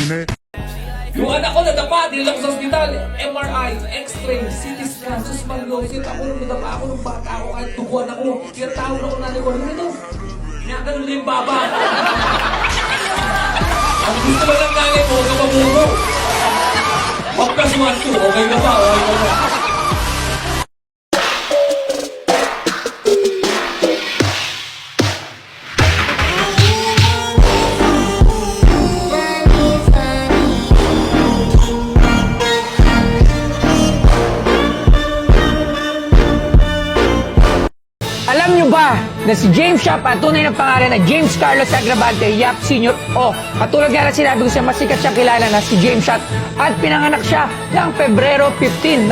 Yung anak ko nadapa, dinala ko sa ospital, MRI, X-ray, CT scan, susmalyosis, ako nung nadapa ako nung bata ako, kahit tukuan ako, tinatawag ako nanay ko, ano ito? Pinaganon na yung baba. Ang gusto lang ng nanay ko, huwag ka mabuno. Huwag ka sumanto, okay ka ba? Okay ka ba? Alam nyo ba na si James Yap at tunay na pangalan na James Carlos Agravante Yap Sr. o katulad nga na sinabi ko siya, masikat siya kilala na si James Yap at pinanganak siya ng Pebrero 15,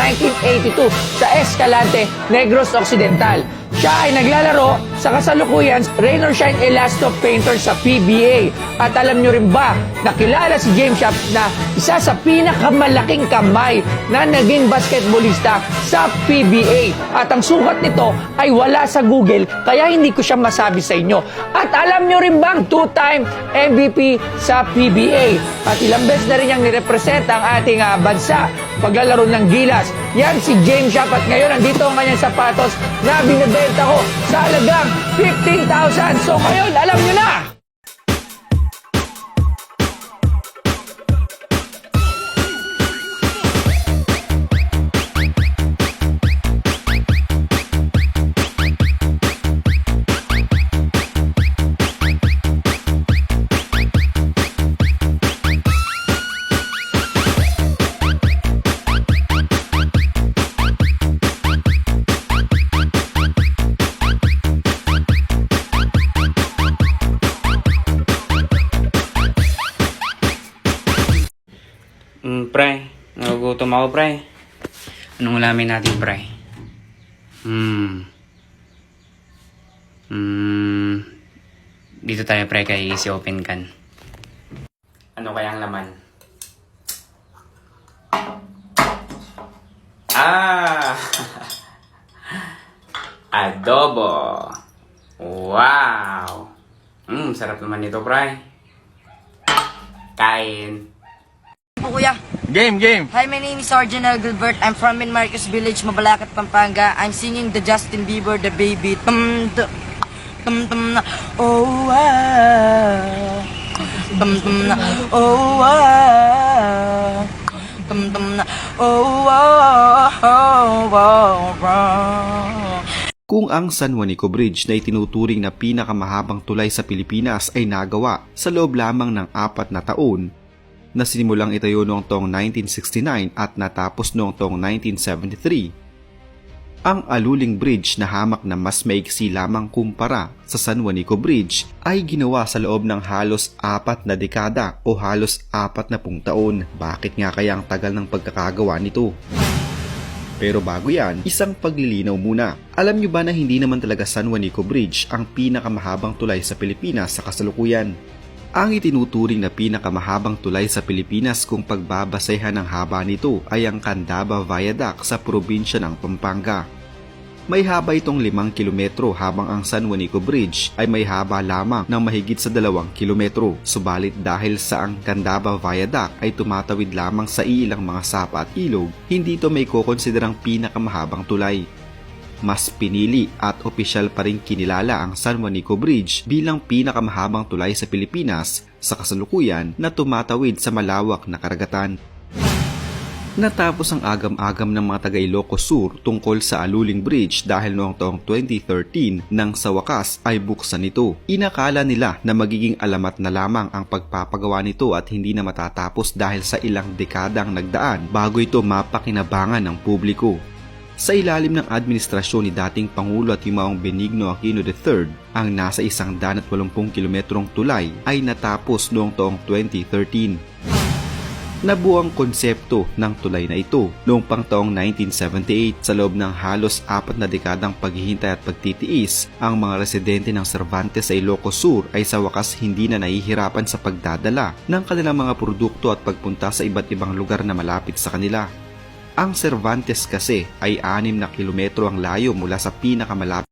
1982 sa Escalante, Negros Occidental. Siya ay naglalaro sa kasalukuyan Rain or Shine Elasto Painter sa PBA. At alam nyo rin ba na kilala si James Yap na isa sa pinakamalaking kamay na naging basketballista sa PBA. At ang sukat nito ay wala sa Google kaya hindi ko siya masabi sa inyo. At alam nyo rin bang 2-time MVP sa PBA? At ilang beses na rin niyang nirepresent ang ating bansa paglalaro ng Gilas. Yan si James Yap at ngayon nandito ang kanyang sapatos na binibenta ko sa halagang 15,000. So ngayon, alam nyo na! Pre, nagugutom ako, pre. Anong ulamin natin, pre? Dito tayo, pre, kay Easy Open Can. Ano kaya ang laman? Adobo! Wow! Sarap naman ito, pre. Kain. Kuya. Game. Hi, my name is Sergeant Gilbert. I'm from Min Marcos Village, Mabalacat, Pampanga. I'm singing the Justin Bieber, the baby. Oh, ah. Oh, ah. Oh, ah. Kung ang San Juanico Bridge na itinuturing na pinakamahabang tulay sa Pilipinas ay nagawa sa loob lamang ng 4 na taon, na sinimulang itayo noong taong 1969 at natapos noong taong 1973. Ang Aluling Bridge na hamak na mas maiksi lamang kumpara sa San Juanico Bridge ay ginawa sa loob ng halos 4 na dekada o halos 40 taon. Bakit nga kaya ang tagal ng pagkakagawa nito? Pero bago yan, isang paglilinaw muna. Alam nyo ba na hindi naman talaga San Juanico Bridge ang pinakamahabang tulay sa Pilipinas sa kasalukuyan? Ang itinuturing na pinakamahabang tulay sa Pilipinas kung pagbabasehan ng haba nito ay ang Candaba Viaduct sa probinsya ng Pampanga. May haba itong 5 kilometro habang ang San Juanico Bridge ay may haba lamang ng mahigit sa 2 kilometro. Subalit dahil sa ang Candaba Viaduct ay tumatawid lamang sa ilang mga sapa at ilog, hindi ito may kukonsiderang pinakamahabang tulay. Mas pinili at opisyal pa rin kinilala ang San Juanico Bridge bilang pinakamahabang tulay sa Pilipinas sa kasalukuyan na tumatawid sa malawak na karagatan. Natapos ang agam-agam ng mga taga Ilocos Sur tungkol sa Aluling Bridge dahil noong taong 2013 nang sa wakas ay buksan ito. Inakala nila na magiging alamat na lamang ang pagpapagawa nito at hindi na matatapos dahil sa ilang dekadang nagdaan bago ito mapakinabangan ng publiko. Sa ilalim ng administrasyon ni dating Pangulo at Yumaong Benigno Aquino III, ang nasa 180 kilometrong tulay ay natapos noong taong 2013. Nabuo ang konsepto ng tulay na ito noong pang taong 1978 sa loob ng halos 4 na dekadang paghihintay at pagtitiis. Ang mga residente ng Cervantes sa Ilocos Sur ay sa wakas hindi na nahihirapan sa pagdadala ng kanilang mga produkto at pagpunta sa iba't ibang lugar na malapit sa kanila. Ang Cervantes kasi ay 6 na kilometro ang layo mula sa pinakamalapit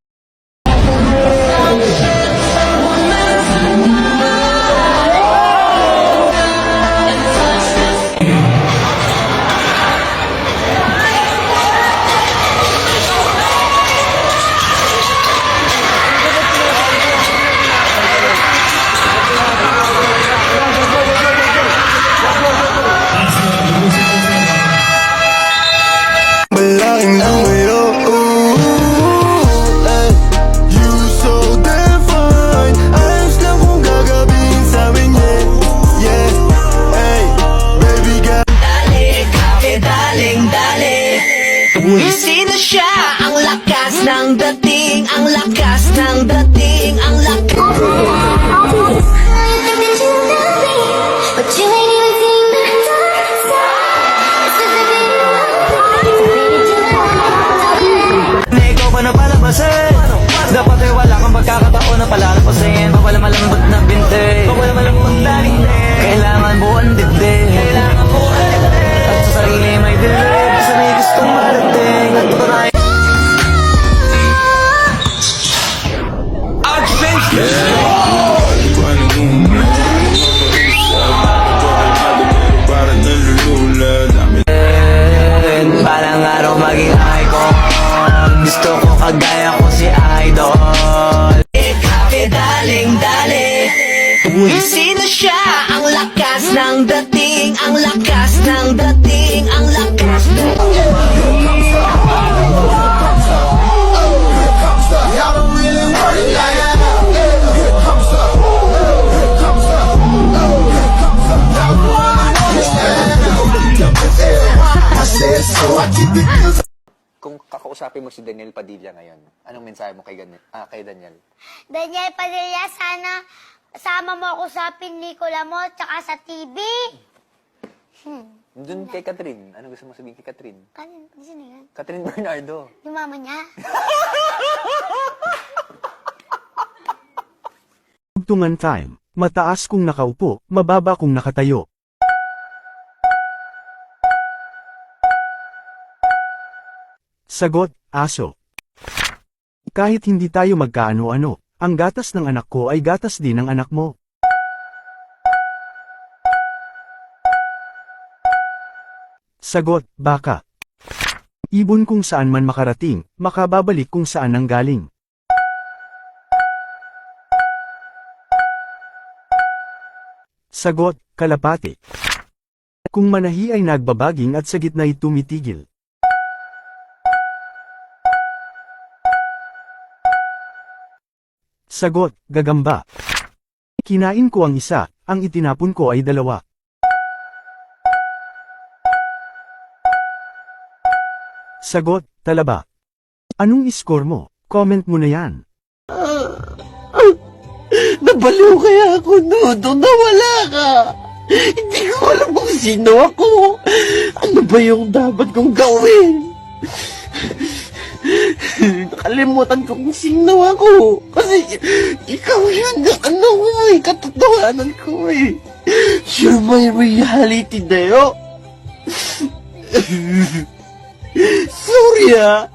Uy, sino siya? Ang lakas ng dating, ang lakas ng dating, ang lakas. But you ain't even seen the dark side. It's just a baby, Ikaw pa na palabasin. Dapat ay wala kang pagkakataon na palalapasin. Bawal malambot na binte, bawal malambot na binte. Kailangan buwan dibdib, kailangan buwan dibdib. At sa sarili may bilib, sa may gustong marating. At tunay parang araw maging icon. Gusto ko kagaya ko si Idol. Happy daling dali. Uy, sino siya? Ang lakas ng dating, ang lakas ng dating, ang lakas ng Kung kakausapin mo si Daniel Padilla ngayon, anong mensahe mo kay Daniel? Daniel Padilla, sana sama mo ako sa pelikula mo tsaka sa TV. Doon kay Catherine, anong gusto mo sabihin kay Catherine? Sino yan? Catherine Bernardo. Yung mama niya? Tugtungan time. Mataas kung nakaupo, mababa kung nakatayo. Sagot, aso. Kahit hindi tayo magkaano-ano, ang gatas ng anak ko ay gatas din ng anak mo. Sagot, baka. Ibon kung saan man makarating, makababalik kung saan nanggaling. Sagot, kalapati. Kung manahi ay nagbabaging at sa gitna'y tumitigil. Sagot, gagamba. Kinain ko ang isa, ang itinapon ko ay dalawa. Sagot, talaba. Anong score mo? Comment mo na yan. Nabaliw kaya ako, Nodo, nawala ka. Hindi ko alam kung sino ako. Ano ba yung dapat kong gawin? Nakalimutan ko kung sino ako. Kasi ikaw yun ang ano ko eh, katotohanan ko eh. You're my reality, Deo. Sorry ah.